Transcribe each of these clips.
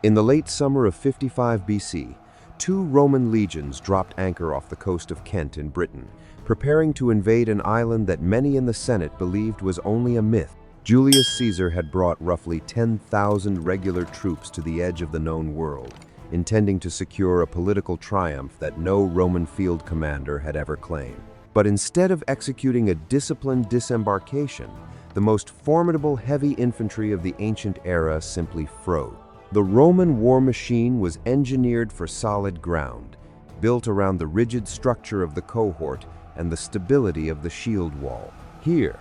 In the late summer of 55 BC, two Roman legions dropped anchor off the coast of Kent in Britain, preparing to invade an island that many in the Senate believed was only a myth. Julius Caesar had brought roughly 10,000 regular troops to the edge of the known world, intending to secure a political triumph that no Roman field commander had ever claimed. But instead of executing a disciplined disembarkation, the most formidable heavy infantry of the ancient era simply froze. The Roman war machine was engineered for solid ground, built around the rigid structure of the cohort and the stability of the shield wall. Here,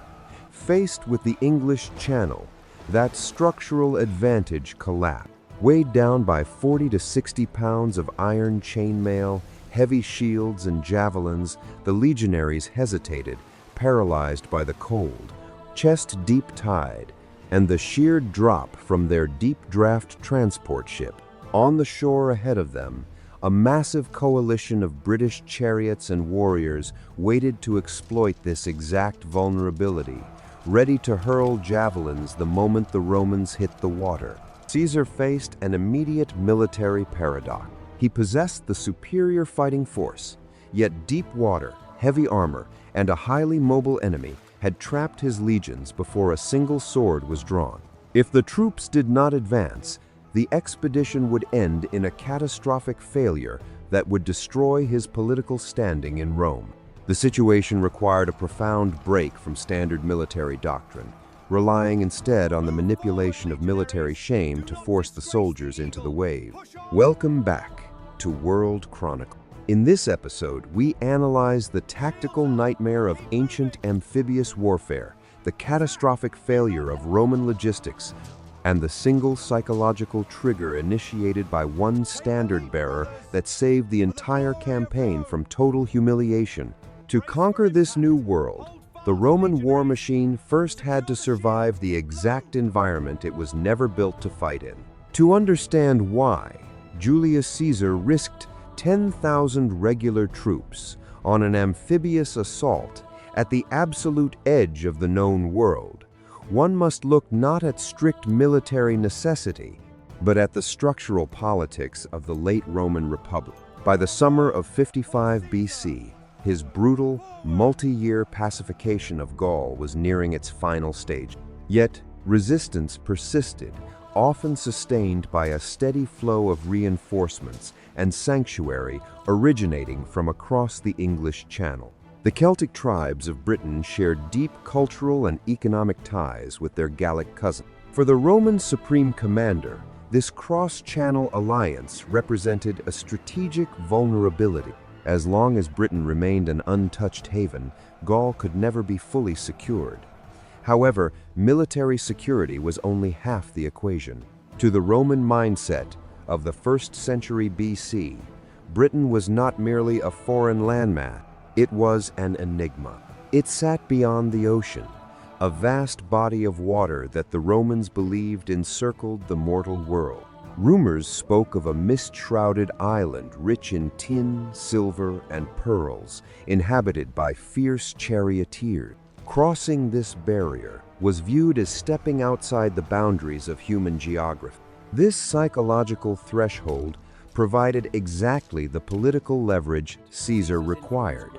faced with the English Channel, that structural advantage collapsed. Weighed down by 40 to 60 pounds of iron chainmail, heavy shields and javelins, the legionaries hesitated, paralyzed by the cold, chest deep tied, and the sheer drop from their deep draft transport ship. On the shore ahead of them, a massive coalition of British chariots and warriors waited to exploit this exact vulnerability, ready to hurl javelins the moment the Romans hit the water. Caesar faced an immediate military paradox. He possessed the superior fighting force, yet deep water, heavy armor, and a highly mobile enemy had trapped his legions before a single sword was drawn. If the troops did not advance, the expedition would end in a catastrophic failure that would destroy his political standing in Rome. The situation required a profound break from standard military doctrine, relying instead on the manipulation of military shame to force the soldiers into the wave. Welcome back to World Chronicles. In this episode, we analyze the tactical nightmare of ancient amphibious warfare, the catastrophic failure of Roman logistics, and the single psychological trigger initiated by one standard-bearer that saved the entire campaign from total humiliation. To conquer this new world, the Roman war machine first had to survive the exact environment it was never built to fight in. To understand why, Julius Caesar risked 10,000 regular troops on an amphibious assault at the absolute edge of the known world, one must look not at strict military necessity, but at the structural politics of the late Roman Republic. By the summer of 55 BC, his brutal, multi-year pacification of Gaul was nearing its final stage. Yet, resistance persisted, often sustained by a steady flow of reinforcements and sanctuary originating from across the English Channel. The Celtic tribes of Britain shared deep cultural and economic ties with their Gallic cousins. For the Roman supreme commander, this cross-channel alliance represented a strategic vulnerability. As long as Britain remained an untouched haven, Gaul could never be fully secured. However, military security was only half the equation. To the Roman mindset of the 1st century BC, Britain was not merely a foreign landmass, it was an enigma. It sat beyond the ocean, a vast body of water that the Romans believed encircled the mortal world. Rumors spoke of a mist-shrouded island rich in tin, silver, and pearls, inhabited by fierce charioteers. Crossing this barrier was viewed as stepping outside the boundaries of human geography. This psychological threshold provided exactly the political leverage Caesar required.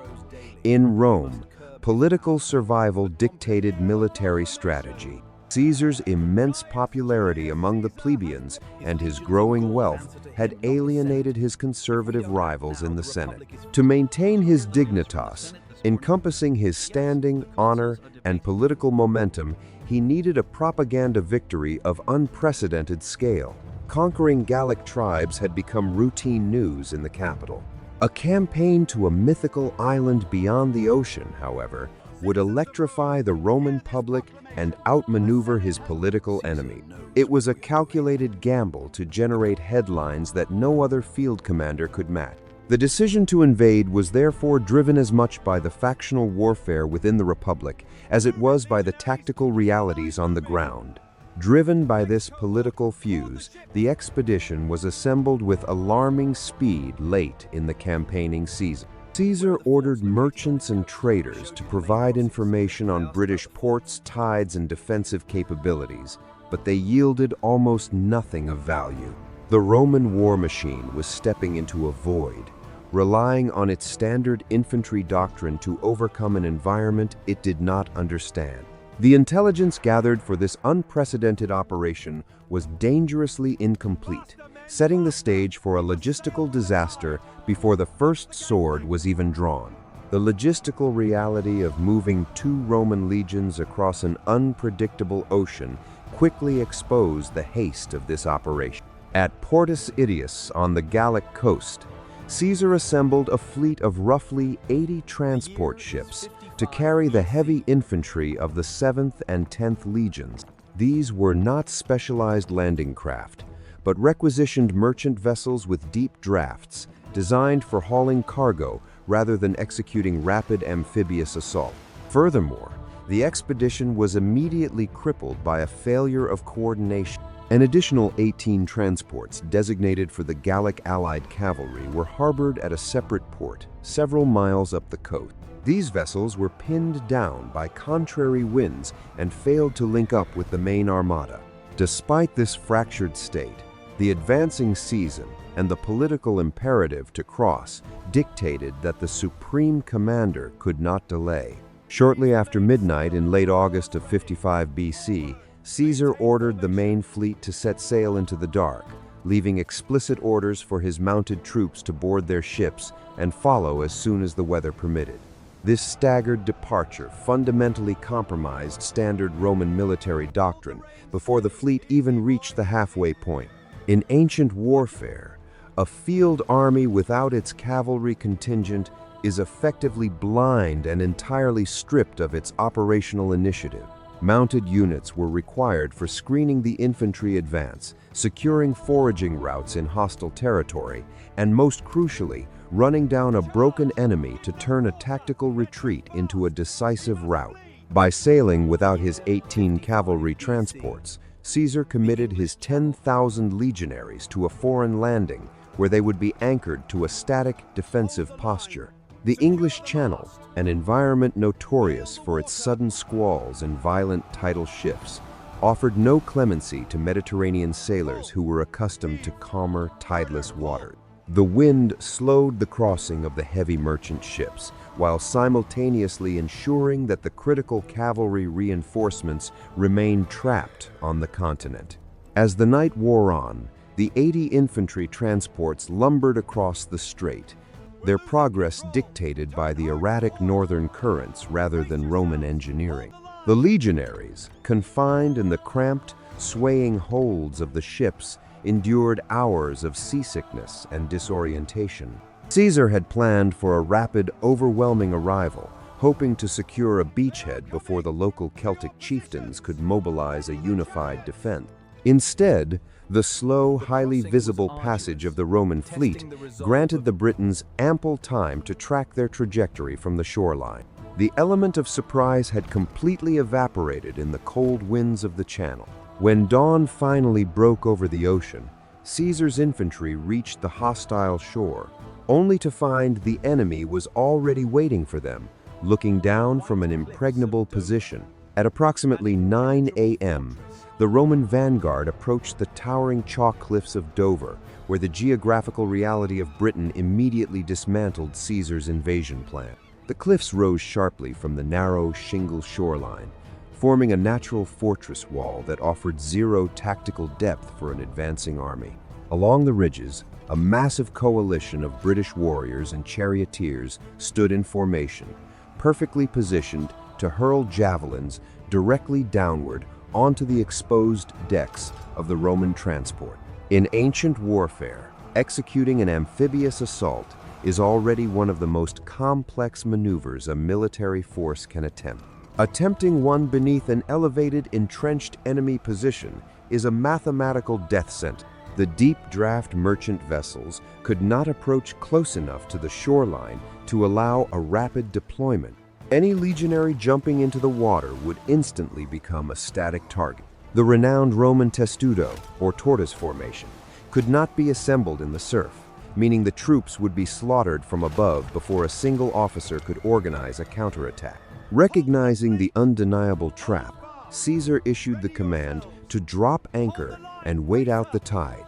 In Rome, political survival dictated military strategy. Caesar's immense popularity among the plebeians and his growing wealth had alienated his conservative rivals in the Senate. To maintain his dignitas, encompassing his standing, honor, and political momentum, he needed a propaganda victory of unprecedented scale. Conquering Gallic tribes had become routine news in the capital. A campaign to a mythical island beyond the ocean, however, would electrify the Roman public and outmaneuver his political enemy. It was a calculated gamble to generate headlines that no other field commander could match. The decision to invade was therefore driven as much by the factional warfare within the Republic as it was by the tactical realities on the ground. Driven by this political fuse, the expedition was assembled with alarming speed late in the campaigning season. Caesar ordered merchants and traders to provide information on British ports, tides, and defensive capabilities, but they yielded almost nothing of value. The Roman war machine was stepping into a void, relying on its standard infantry doctrine to overcome an environment it did not understand. The intelligence gathered for this unprecedented operation was dangerously incomplete, setting the stage for a logistical disaster before the first sword was even drawn. The logistical reality of moving 2 Roman legions across an unpredictable ocean quickly exposed the haste of this operation. At Portus Itius on the Gallic coast, Caesar assembled a fleet of roughly 80 transport ships to carry the heavy infantry of the 7th and 10th legions. These were not specialized landing craft, but requisitioned merchant vessels with deep drafts, designed for hauling cargo rather than executing rapid amphibious assault. Furthermore, the expedition was immediately crippled by a failure of coordination. An additional 18 transports designated for the Gallic allied cavalry were harbored at a separate port, several miles up the coast. These vessels were pinned down by contrary winds and failed to link up with the main armada. Despite this fractured state, the advancing season and the political imperative to cross dictated that the supreme commander could not delay. Shortly after midnight in late August of 55 BC, Caesar ordered the main fleet to set sail into the dark, leaving explicit orders for his mounted troops to board their ships and follow as soon as the weather permitted. This staggered departure fundamentally compromised standard Roman military doctrine before the fleet even reached the halfway point. In ancient warfare, a field army without its cavalry contingent is effectively blind and entirely stripped of its operational initiative. Mounted units were required for screening the infantry advance, securing foraging routes in hostile territory, and most crucially, running down a broken enemy to turn a tactical retreat into a decisive rout. By sailing without his 18 cavalry transports, Caesar committed his 10,000 legionaries to a foreign landing where they would be anchored to a static defensive posture. The English Channel, an environment notorious for its sudden squalls and violent tidal shifts, offered no clemency to Mediterranean sailors who were accustomed to calmer, tideless waters. The wind slowed the crossing of the heavy merchant ships, while simultaneously ensuring that the critical cavalry reinforcements remained trapped on the continent. As the night wore on, the 80 infantry transports lumbered across the strait, their progress dictated by the erratic northern currents rather than Roman engineering. The legionaries, confined in the cramped, swaying holds of the ships, endured hours of seasickness and disorientation. Caesar had planned for a rapid, overwhelming arrival, hoping to secure a beachhead before the local Celtic chieftains could mobilize a unified defense. Instead, the slow, highly visible passage of the Roman fleet granted the Britons ample time to track their trajectory from the shoreline. The element of surprise had completely evaporated in the cold winds of the Channel. When dawn finally broke over the ocean, Caesar's infantry reached the hostile shore, only to find the enemy was already waiting for them, looking down from an impregnable position. At approximately 9 a.m., the Roman vanguard approached the towering chalk cliffs of Dover, where the geographical reality of Britain immediately dismantled Caesar's invasion plan. The cliffs rose sharply from the narrow shingle shoreline, forming a natural fortress wall that offered zero tactical depth for an advancing army. Along the ridges, a massive coalition of British warriors and charioteers stood in formation, perfectly positioned to hurl javelins directly downward onto the exposed decks of the Roman transport. In ancient warfare, executing an amphibious assault is already one of the most complex maneuvers a military force can attempt. Attempting one beneath an elevated, entrenched enemy position is a mathematical death sentence. The deep draft merchant vessels could not approach close enough to the shoreline to allow a rapid deployment. Any legionary jumping into the water would instantly become a static target. The renowned Roman testudo, or tortoise formation, could not be assembled in the surf, meaning the troops would be slaughtered from above before a single officer could organize a counterattack. Recognizing the undeniable trap, Caesar issued the command to drop anchor and wait out the tide.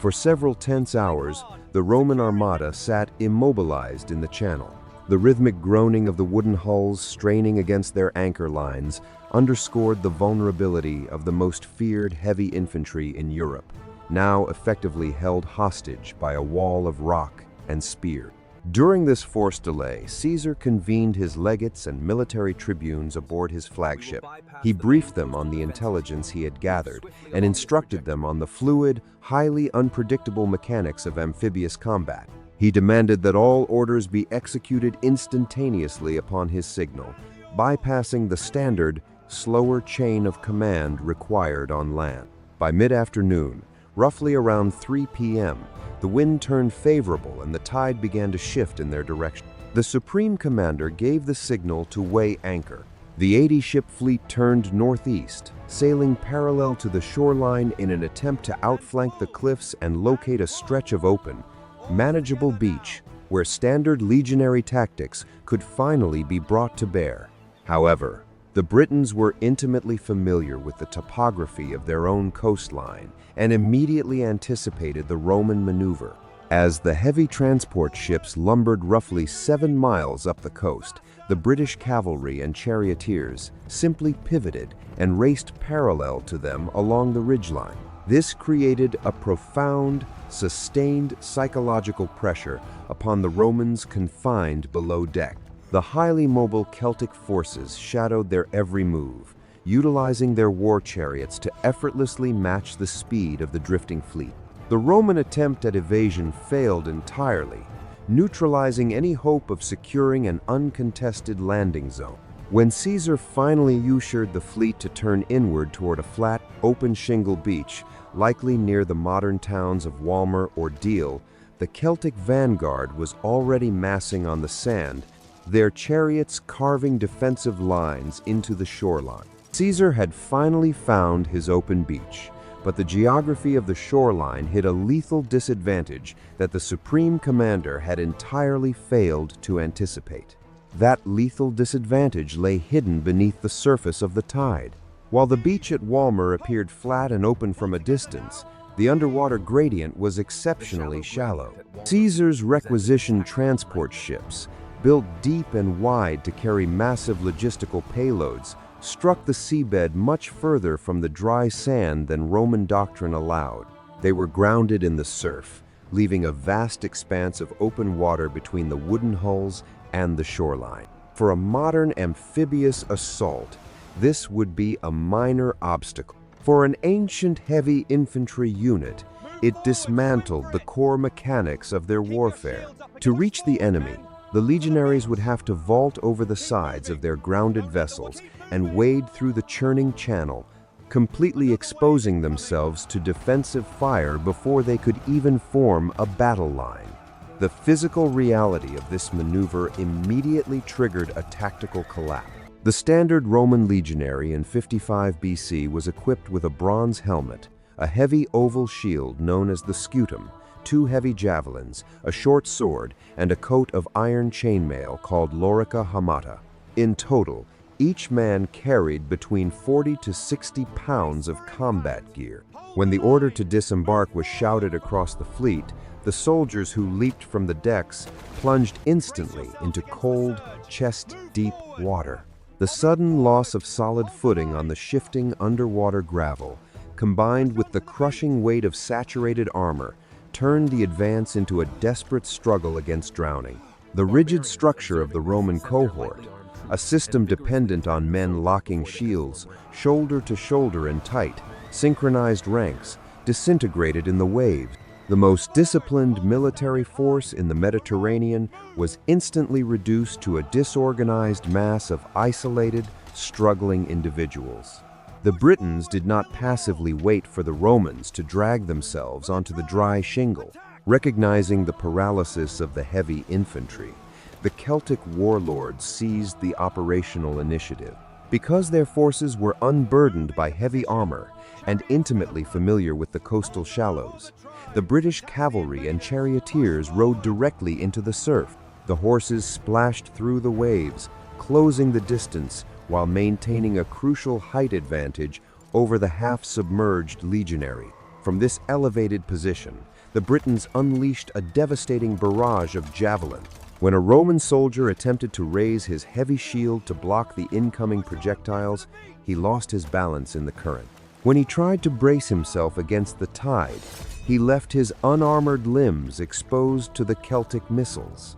For several tense hours, the Roman armada sat immobilized in the channel. The rhythmic groaning of the wooden hulls straining against their anchor lines underscored the vulnerability of the most feared heavy infantry in Europe, now effectively held hostage by a wall of rock and spear. During this forced delay, Caesar convened his legates and military tribunes aboard his flagship. He briefed them on the intelligence he had gathered and instructed them on the fluid, highly unpredictable mechanics of amphibious combat. He demanded that all orders be executed instantaneously upon his signal, bypassing the standard, slower chain of command required on land. By mid-afternoon, roughly around 3 p.m., the wind turned favorable and the tide began to shift in their direction. The Supreme Commander gave the signal to weigh anchor. The 80-ship fleet turned northeast, sailing parallel to the shoreline in an attempt to outflank the cliffs and locate a stretch of open, manageable beach where standard legionary tactics could finally be brought to bear. However, the Britons were intimately familiar with the topography of their own coastline and immediately anticipated the Roman maneuver. As the heavy transport ships lumbered roughly 7 miles up the coast, the British cavalry and charioteers simply pivoted and raced parallel to them along the ridgeline. This created a profound, sustained psychological pressure upon the Romans confined below deck. The highly mobile Celtic forces shadowed their every move, utilizing their war chariots to effortlessly match the speed of the drifting fleet. The Roman attempt at evasion failed entirely, neutralizing any hope of securing an uncontested landing zone. When Caesar finally ushered the fleet to turn inward toward a flat, open shingle beach, likely near the modern towns of Walmer or Deal, the Celtic vanguard was already massing on the sand, their chariots carving defensive lines into the shoreline. Caesar had finally found his open beach, but the geography of the shoreline hid a lethal disadvantage that the Supreme Commander had entirely failed to anticipate. That lethal disadvantage lay hidden beneath the surface of the tide. While the beach at Walmer appeared flat and open from a distance, the underwater gradient was exceptionally shallow. Caesar's requisitioned transport ships, built deep and wide to carry massive logistical payloads, struck the seabed much further from the dry sand than Roman doctrine allowed. They were grounded in the surf, leaving a vast expanse of open water between the wooden hulls and the shoreline. For a modern amphibious assault, this would be a minor obstacle. For an ancient heavy infantry unit, it dismantled the core mechanics of their warfare. To reach the enemy, the legionaries would have to vault over the sides of their grounded vessels and wade through the churning channel, completely exposing themselves to defensive fire before they could even form a battle line. The physical reality of this maneuver immediately triggered a tactical collapse. The standard Roman legionary in 55 BC was equipped with a bronze helmet, a heavy oval shield known as the scutum, 2 heavy javelins, a short sword, and a coat of iron chainmail called lorica hamata. In total, each man carried between 40 to 60 pounds of combat gear. When the order to disembark was shouted across the fleet, the soldiers who leaped from the decks plunged instantly into cold, chest-deep water. The sudden loss of solid footing on the shifting underwater gravel, combined with the crushing weight of saturated armor, turned the advance into a desperate struggle against drowning. The rigid structure of the Roman cohort, a system dependent on men locking shields, shoulder to shoulder in tight, synchronized ranks, disintegrated in the waves. The most disciplined military force in the Mediterranean was instantly reduced to a disorganized mass of isolated, struggling individuals. The Britons did not passively wait for the Romans to drag themselves onto the dry shingle. Recognizing the paralysis of the heavy infantry, the Celtic warlords seized the operational initiative. Because their forces were unburdened by heavy armor and intimately familiar with the coastal shallows, the British cavalry and charioteers rode directly into the surf. The horses splashed through the waves, closing the distance while maintaining a crucial height advantage over the half-submerged legionary. From this elevated position, the Britons unleashed a devastating barrage of javelin. When a Roman soldier attempted to raise his heavy shield to block the incoming projectiles, he lost his balance in the current. When he tried to brace himself against the tide, he left his unarmored limbs exposed to the Celtic missiles.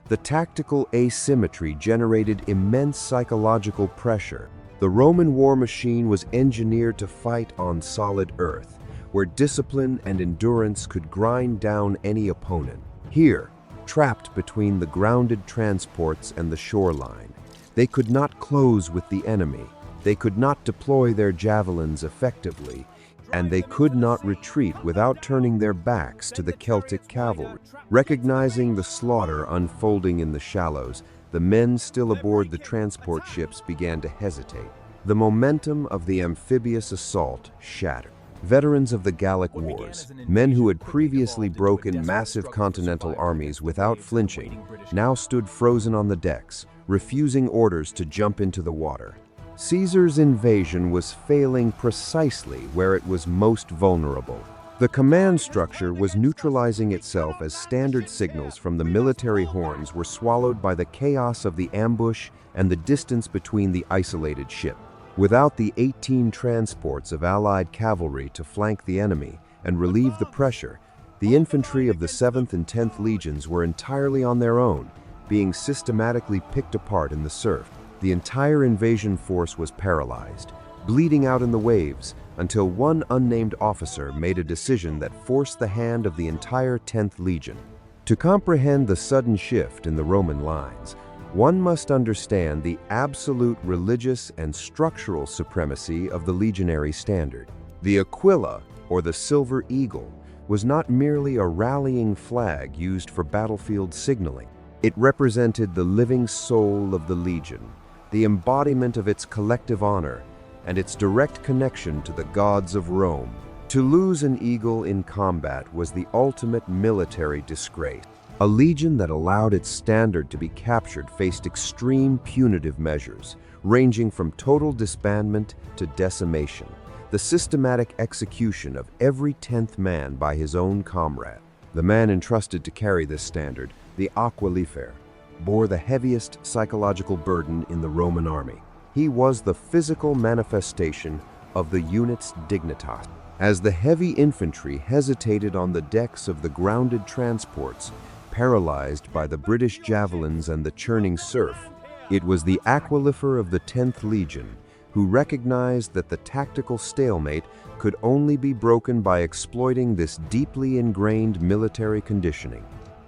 The tactical asymmetry generated immense psychological pressure. The Roman war machine was engineered to fight on solid earth, where discipline and endurance could grind down any opponent. Here, trapped between the grounded transports and the shoreline, they could not close with the enemy, they could not deploy their javelins effectively, and they could not retreat without turning their backs to the Celtic cavalry. Recognizing the slaughter unfolding in the shallows, the men still aboard the transport ships began to hesitate. The momentum of the amphibious assault shattered. Veterans of the Gallic Wars, men who had previously broken massive continental armies without flinching, now stood frozen on the decks, refusing orders to jump into the water. Caesar's invasion was failing precisely where it was most vulnerable. The command structure was neutralizing itself as standard signals from the military horns were swallowed by the chaos of the ambush and the distance between the isolated ship. Without the 18 transports of Allied cavalry to flank the enemy and relieve the pressure, the infantry of the 7th and 10th Legions were entirely on their own, being systematically picked apart in the surf. The entire invasion force was paralyzed, bleeding out in the waves, until one unnamed officer made a decision that forced the hand of the entire 10th Legion. To comprehend the sudden shift in the Roman lines, one must understand the absolute religious and structural supremacy of the Legionary Standard. The Aquila, or the Silver Eagle, was not merely a rallying flag used for battlefield signaling. It represented the living soul of the Legion, the embodiment of its collective honor, and its direct connection to the gods of Rome. To lose an eagle in combat was the ultimate military disgrace. A legion that allowed its standard to be captured faced extreme punitive measures, ranging from total disbandment to decimation, the systematic execution of every 10th man by his own comrade. The man entrusted to carry this standard, the Aquilifer, bore the heaviest psychological burden in the Roman army. He was the physical manifestation of the unit's dignitas. As the heavy infantry hesitated on the decks of the grounded transports, paralyzed by the British javelins and the churning surf, it was the Aquilifer of the 10th Legion who recognized that the tactical stalemate could only be broken by exploiting this deeply ingrained military conditioning.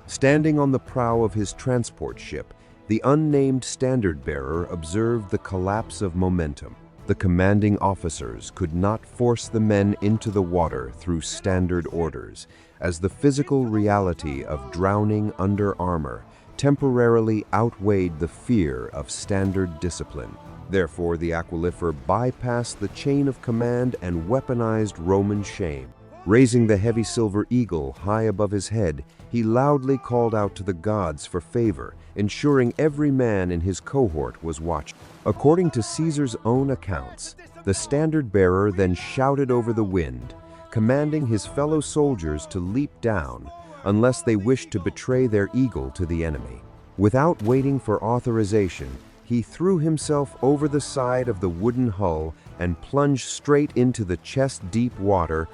Standing on the prow of his transport ship, the unnamed standard-bearer observed the collapse of momentum. The commanding officers could not force the men into the water through standard orders, as the physical reality of drowning under armor temporarily outweighed the fear of standard discipline. Therefore, the Aquilifer bypassed the chain of command and weaponized Roman shame. Raising the heavy silver eagle high above his head, he loudly called out to the gods for favor, ensuring every man in his cohort was watched. According to Caesar's own accounts, the standard-bearer then shouted over the wind, commanding his fellow soldiers to leap down unless they wished to betray their eagle to the enemy. Without waiting for authorization, he threw himself over the side of the wooden hull and plunged straight into the chest-deep water,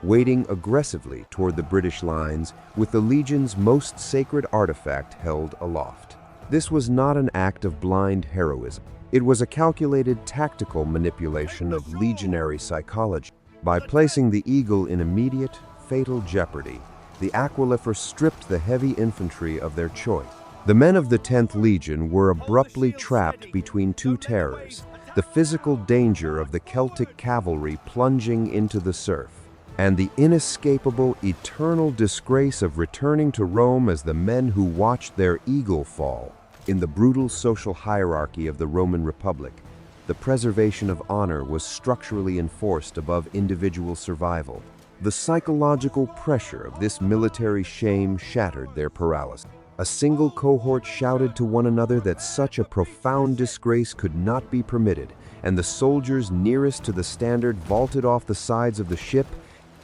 wading aggressively toward the British lines with the Legion's most sacred artifact held aloft. This was not an act of blind heroism. It was a calculated tactical manipulation of legionary psychology. By placing the eagle in immediate, fatal jeopardy, the Aquilifer stripped the heavy infantry of their choice. The men of the 10th Legion were abruptly trapped between two terrors: the physical danger of the Celtic cavalry plunging into the surf, and the inescapable, eternal disgrace of returning to Rome as the men who watched their eagle fall. In the brutal social hierarchy of the Roman Republic, the preservation of honor was structurally enforced above individual survival. The psychological pressure of this military shame shattered their paralysis. A single cohort shouted to one another that such a profound disgrace could not be permitted, and the soldiers nearest to the standard vaulted off the sides of the ship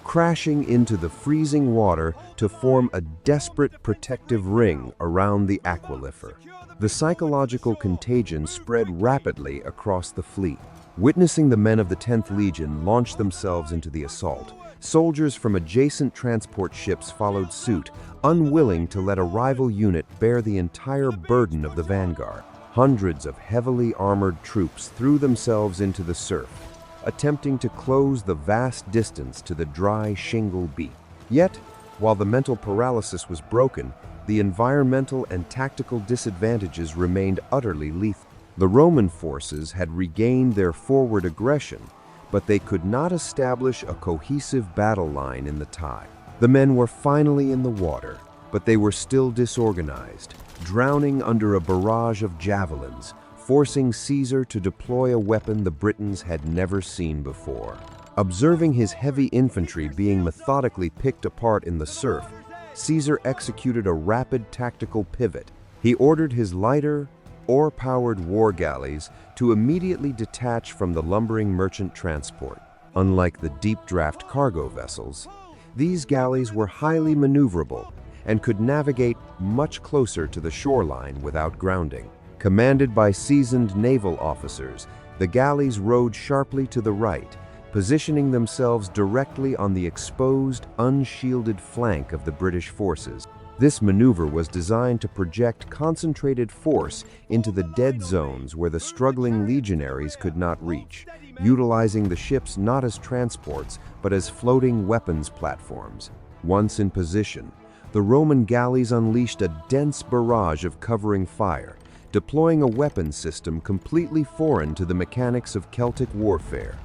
crashing into the freezing water to form a desperate protective ring around the aquifer. The psychological contagion spread rapidly across the fleet. Witnessing the men of the 10th Legion launch themselves into the assault, soldiers from adjacent transport ships followed suit, unwilling to let a rival unit bear the entire burden of the vanguard. Hundreds of heavily armored troops threw themselves into the surf, attempting to close the vast distance to the dry shingle beach. Yet, while the mental paralysis was broken, the environmental and tactical disadvantages remained utterly lethal. The Roman forces had regained their forward aggression, but they could not establish a cohesive battle line in the tide. The men were finally in the water, but they were still disorganized, drowning under a barrage of javelins, forcing Caesar to deploy a weapon the Britons had never seen before. Observing his heavy infantry being methodically picked apart in the surf, Caesar executed a rapid tactical pivot. He ordered his lighter, oar-powered war galleys to immediately detach from the lumbering merchant transport. Unlike the deep-draft cargo vessels, these galleys were highly maneuverable and could navigate much closer to the shoreline without grounding. Commanded by seasoned naval officers, the galleys rowed sharply to the right, positioning themselves directly on the exposed, unshielded flank of the British forces. This maneuver was designed to project concentrated force into the dead zones where the struggling legionaries could not reach, utilizing the ships not as transports but as floating weapons platforms. Once in position, the Roman galleys unleashed a dense barrage of covering fire, deploying a weapon system completely foreign to the mechanics of Celtic warfare: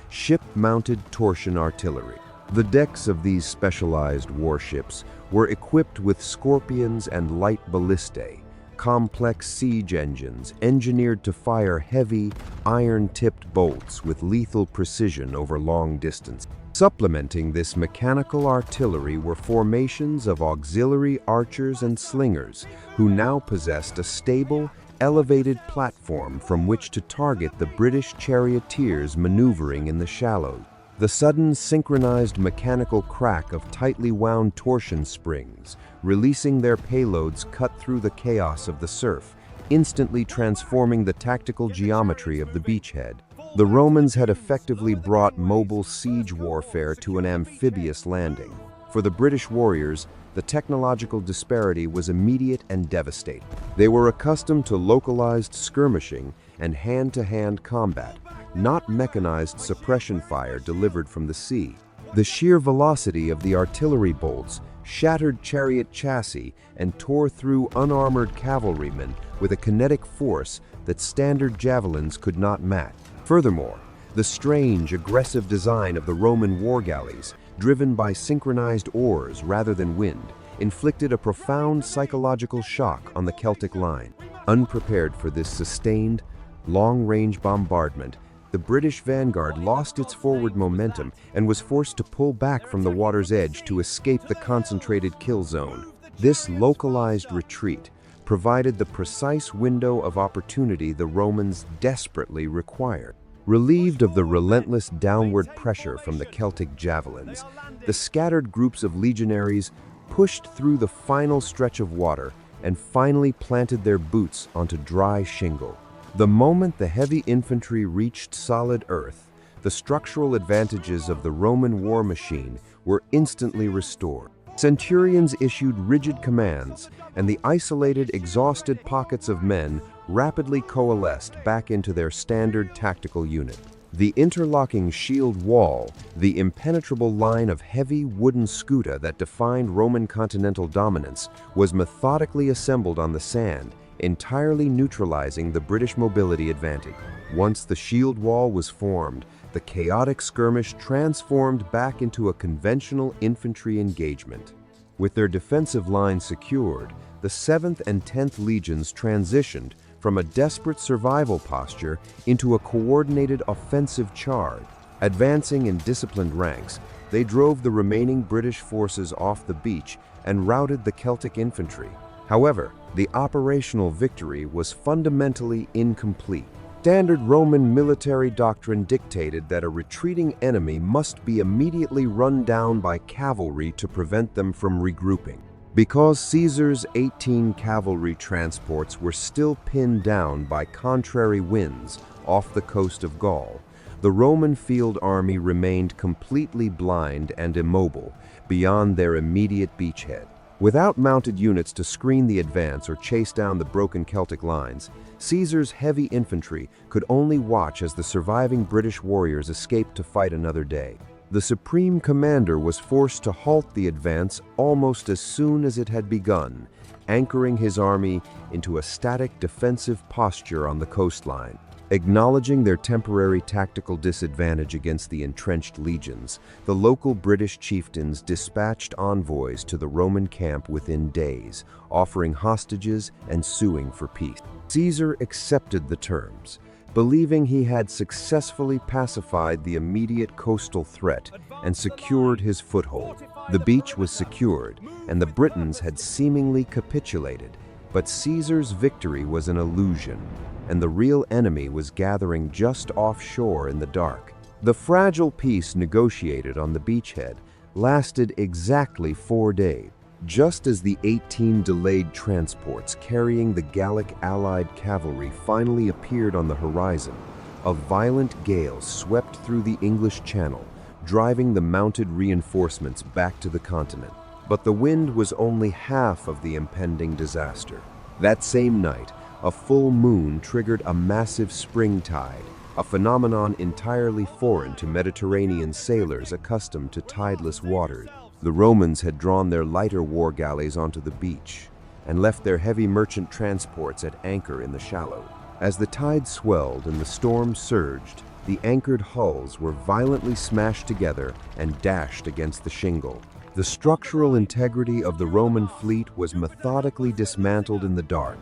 ship-mounted torsion artillery. The decks of these specialized warships were equipped with scorpions and light ballistae, complex siege engines engineered to fire heavy, iron-tipped bolts with lethal precision over long distance. Supplementing this mechanical artillery were formations of auxiliary archers and slingers, who now possessed a stable, elevated platform from which to target the British charioteers maneuvering in the shallows. The sudden synchronized mechanical crack of tightly wound torsion springs, releasing their payloads, cut through the chaos of the surf, instantly transforming the tactical geometry of the beachhead. The Romans had effectively brought mobile siege warfare to an amphibious landing. For the British warriors, the technological disparity was immediate and devastating. They were accustomed to localized skirmishing and hand-to-hand combat, not mechanized suppression fire delivered from the sea. The sheer velocity of the artillery bolts shattered chariot chassis and tore through unarmored cavalrymen with a kinetic force that standard javelins could not match. Furthermore, the strange, aggressive design of the Roman war galleys, driven by synchronized oars rather than wind, inflicted a profound psychological shock on the Celtic line. Unprepared for this sustained, long-range bombardment, the British vanguard lost its forward momentum and was forced to pull back from the water's edge to escape the concentrated kill zone. This localized retreat provided the precise window of opportunity the Romans desperately required. Relieved of the relentless downward pressure from the Celtic javelins, the scattered groups of legionaries pushed through the final stretch of water and finally planted their boots onto dry shingle. The moment the heavy infantry reached solid earth, the structural advantages of the Roman war machine were instantly restored. Centurions issued rigid commands, and the isolated, exhausted pockets of men rapidly coalesced back into their standard tactical unit. The interlocking shield wall, the impenetrable line of heavy wooden scuta that defined Roman continental dominance, was methodically assembled on the sand, entirely neutralizing the British mobility advantage. Once the shield wall was formed, the chaotic skirmish transformed back into a conventional infantry engagement. With their defensive line secured, the 7th and 10th Legions transitioned from a desperate survival posture into a coordinated offensive charge. Advancing in disciplined ranks, they drove the remaining British forces off the beach and routed the Celtic infantry. However, the operational victory was fundamentally incomplete. Standard Roman military doctrine dictated that a retreating enemy must be immediately run down by cavalry to prevent them from regrouping. Because Caesar's 18 cavalry transports were still pinned down by contrary winds off the coast of Gaul, the Roman field army remained completely blind and immobile beyond their immediate beachhead. Without mounted units to screen the advance or chase down the broken Celtic lines, Caesar's heavy infantry could only watch as the surviving British warriors escaped to fight another day. The supreme commander was forced to halt the advance almost as soon as it had begun, anchoring his army into a static defensive posture on the coastline. Acknowledging their temporary tactical disadvantage against the entrenched legions, the local British chieftains dispatched envoys to the Roman camp within days, offering hostages and suing for peace. Caesar accepted the terms, believing he had successfully pacified the immediate coastal threat and secured his foothold. The beach was secured, and the Britons had seemingly capitulated, but Caesar's victory was an illusion, and the real enemy was gathering just offshore in the dark. The fragile peace negotiated on the beachhead lasted exactly 4 days. Just as the 18 delayed transports carrying the Gallic allied cavalry finally appeared on the horizon, a violent gale swept through the English Channel, driving the mounted reinforcements back to the continent. But the wind was only half of the impending disaster. That same night, a full moon triggered a massive spring tide, a phenomenon entirely foreign to Mediterranean sailors accustomed to tideless waters. The Romans had drawn their lighter war galleys onto the beach and left their heavy merchant transports at anchor in the shallow. As the tide swelled and the storm surged, the anchored hulls were violently smashed together and dashed against the shingle. The structural integrity of the Roman fleet was methodically dismantled in the dark,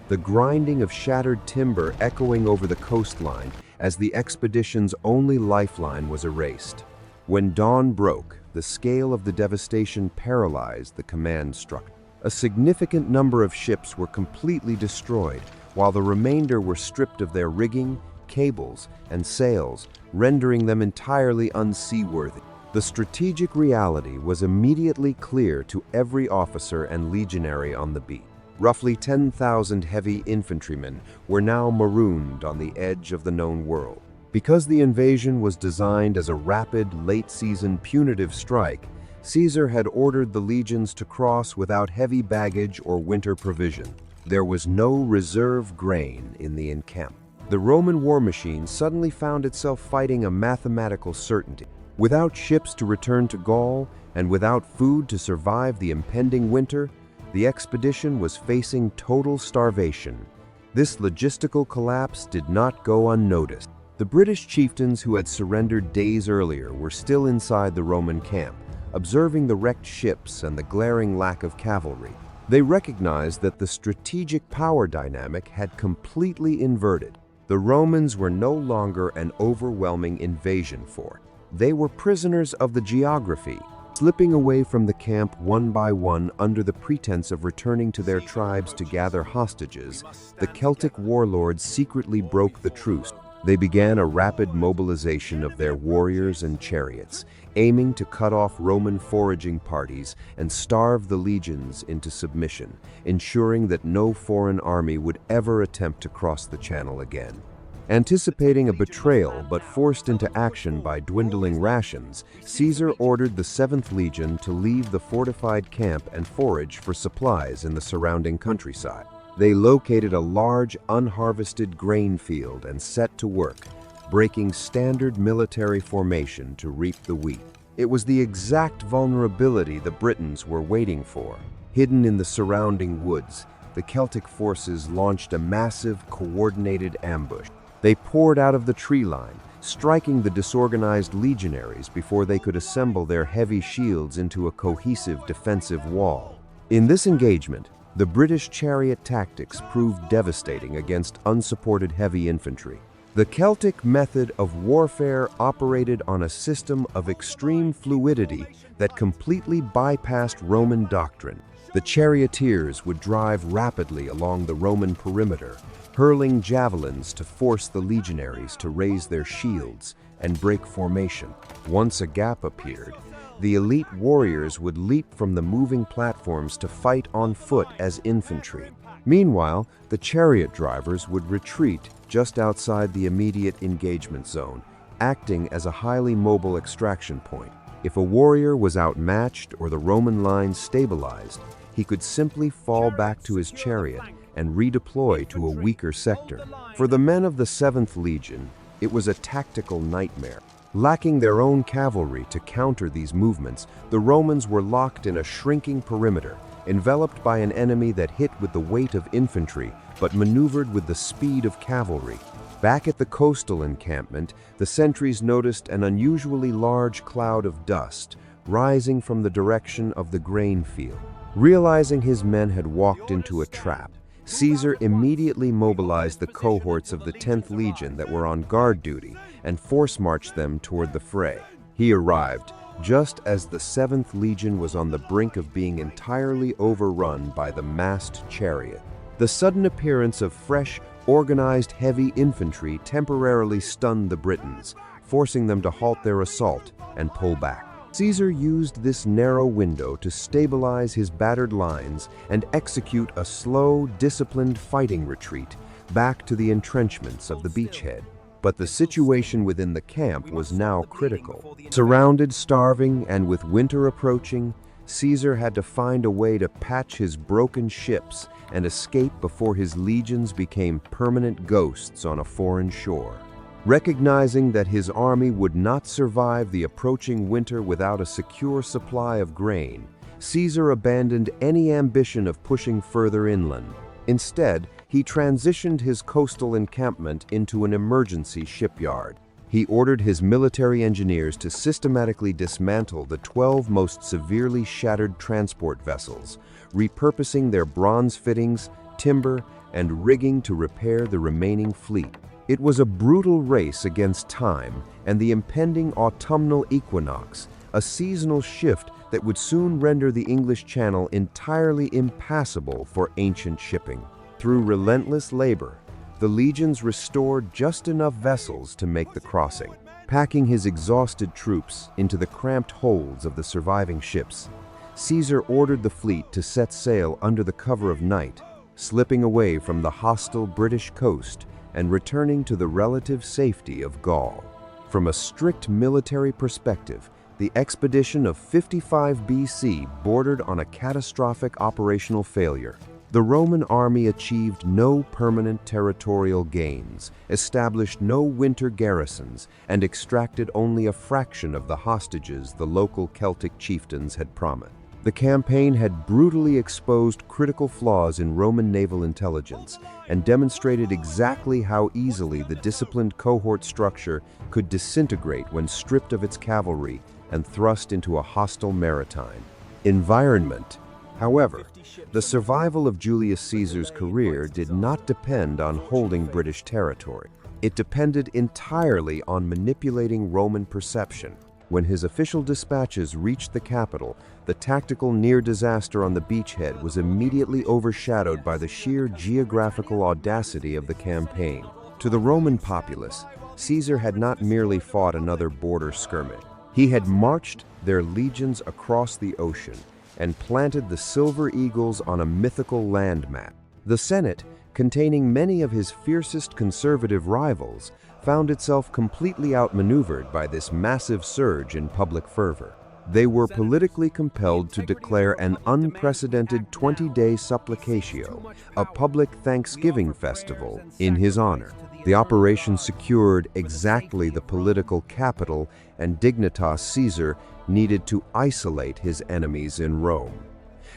the grinding of shattered timber echoing over the coastline as the expedition's only lifeline was erased. When dawn broke, the scale of the devastation paralyzed the command structure. A significant number of ships were completely destroyed, while the remainder were stripped of their rigging, cables, and sails, rendering them entirely unseaworthy. The strategic reality was immediately clear to every officer and legionary on the beach. Roughly 10,000 heavy infantrymen were now marooned on the edge of the known world. Because the invasion was designed as a rapid, late-season punitive strike, Caesar had ordered the legions to cross without heavy baggage or winter provision. There was no reserve grain in the encampment. The Roman war machine suddenly found itself fighting a mathematical certainty. Without ships to return to Gaul and without food to survive the impending winter, the expedition was facing total starvation. This logistical collapse did not go unnoticed. The British chieftains who had surrendered days earlier were still inside the Roman camp, observing the wrecked ships and the glaring lack of cavalry. They recognized that the strategic power dynamic had completely inverted. The Romans were no longer an overwhelming invasion force. They were prisoners of the geography, slipping away from the camp one by one under the pretense of returning to their tribes to gather hostages. The Celtic warlords secretly broke the truce. They began a rapid mobilization of their warriors and chariots, aiming to cut off Roman foraging parties and starve the legions into submission, ensuring that no foreign army would ever attempt to cross the channel again. Anticipating a betrayal but forced into action by dwindling rations, Caesar ordered the 7th Legion to leave the fortified camp and forage for supplies in the surrounding countryside. They located a large, unharvested grain field and set to work, breaking standard military formation to reap the wheat. It was the exact vulnerability the Britons were waiting for. Hidden in the surrounding woods, the Celtic forces launched a massive, coordinated ambush. They poured out of the tree line, striking the disorganized legionaries before they could assemble their heavy shields into a cohesive defensive wall. In this engagement, the British chariot tactics proved devastating against unsupported heavy infantry. The Celtic method of warfare operated on a system of extreme fluidity that completely bypassed Roman doctrine. The charioteers would drive rapidly along the Roman perimeter, hurling javelins to force the legionaries to raise their shields and break formation. Once a gap appeared, the elite warriors would leap from the moving platforms to fight on foot as infantry. Meanwhile, the chariot drivers would retreat just outside the immediate engagement zone, acting as a highly mobile extraction point. If a warrior was outmatched or the Roman line stabilized, he could simply fall back to his chariot and redeploy to a weaker sector. For the men of the 7th Legion, it was a tactical nightmare. Lacking their own cavalry to counter these movements, the Romans were locked in a shrinking perimeter, enveloped by an enemy that hit with the weight of infantry but maneuvered with the speed of cavalry. Back at the coastal encampment, the sentries noticed an unusually large cloud of dust rising from the direction of the grain field. Realizing his men had walked into a trap, Caesar immediately mobilized the cohorts of the 10th Legion that were on guard duty and force-marched them toward the fray. He arrived just as the 7th Legion was on the brink of being entirely overrun by the massed chariot. The sudden appearance of fresh, organized heavy infantry temporarily stunned the Britons, forcing them to halt their assault and pull back. Caesar used this narrow window to stabilize his battered lines and execute a slow, disciplined fighting retreat back to the entrenchments of the beachhead. But the situation within the camp was now critical. Surrounded, starving, and with winter approaching, Caesar had to find a way to patch his broken ships and escape before his legions became permanent ghosts on a foreign shore. Recognizing that his army would not survive the approaching winter without a secure supply of grain, Caesar abandoned any ambition of pushing further inland. Instead, he transitioned his coastal encampment into an emergency shipyard. He ordered his military engineers to systematically dismantle the 12 most severely shattered transport vessels, repurposing their bronze fittings, timber, and rigging to repair the remaining fleet. It was a brutal race against time and the impending autumnal equinox, a seasonal shift that would soon render the English Channel entirely impassable for ancient shipping. Through relentless labor, the legions restored just enough vessels to make the crossing. Packing his exhausted troops into the cramped holds of the surviving ships, Caesar ordered the fleet to set sail under the cover of night, slipping away from the hostile British coast and returning to the relative safety of Gaul. From a strict military perspective, the expedition of 55 BC bordered on a catastrophic operational failure. The Roman army achieved no permanent territorial gains, established no winter garrisons, and extracted only a fraction of the hostages the local Celtic chieftains had promised. The campaign had brutally exposed critical flaws in Roman naval intelligence and demonstrated exactly how easily the disciplined cohort structure could disintegrate when stripped of its cavalry and thrust into a hostile maritime environment. However, the survival of Julius Caesar's career did not depend on holding British territory. It depended entirely on manipulating Roman perception. When his official dispatches reached the capital, the tactical near-disaster on the beachhead was immediately overshadowed by the sheer geographical audacity of the campaign. To the Roman populace, Caesar had not merely fought another border skirmish. He had marched their legions across the ocean and planted the Silver Eagles on a mythical landmass. The Senate, containing many of his fiercest conservative rivals, found itself completely outmaneuvered by this massive surge in public fervor. They were politically compelled to declare an unprecedented 20-day supplicatio, a public Thanksgiving festival, in his honor. The operation secured exactly the political capital and dignitas Caesar needed to isolate his enemies in Rome.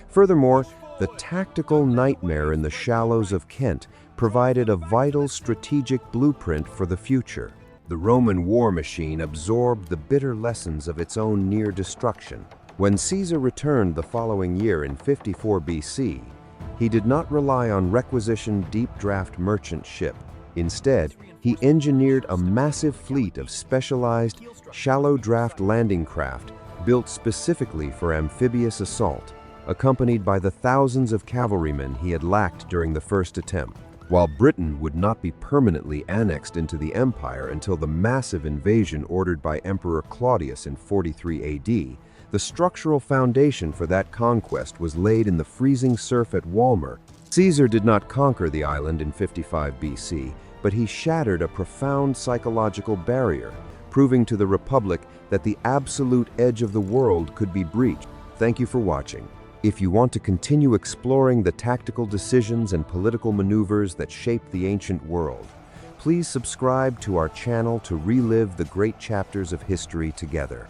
Furthermore, the tactical nightmare in the shallows of Kent provided a vital strategic blueprint for the future. The Roman war machine absorbed the bitter lessons of its own near destruction. When Caesar returned the following year in 54 BC, he did not rely on requisitioned deep-draft merchant ship. Instead, he engineered a massive fleet of specialized, shallow-draft landing craft built specifically for amphibious assault, accompanied by the thousands of cavalrymen he had lacked during the first attempt. While Britain would not be permanently annexed into the empire until the massive invasion ordered by Emperor Claudius in 43 AD, the structural foundation for that conquest was laid in the freezing surf at Walmer. Caesar did not conquer the island in 55 BC, but he shattered a profound psychological barrier, proving to the Republic that the absolute edge of the world could be breached. Thank you for watching. If you want to continue exploring the tactical decisions and political maneuvers that shaped the ancient world, please subscribe to our channel to relive the great chapters of history together.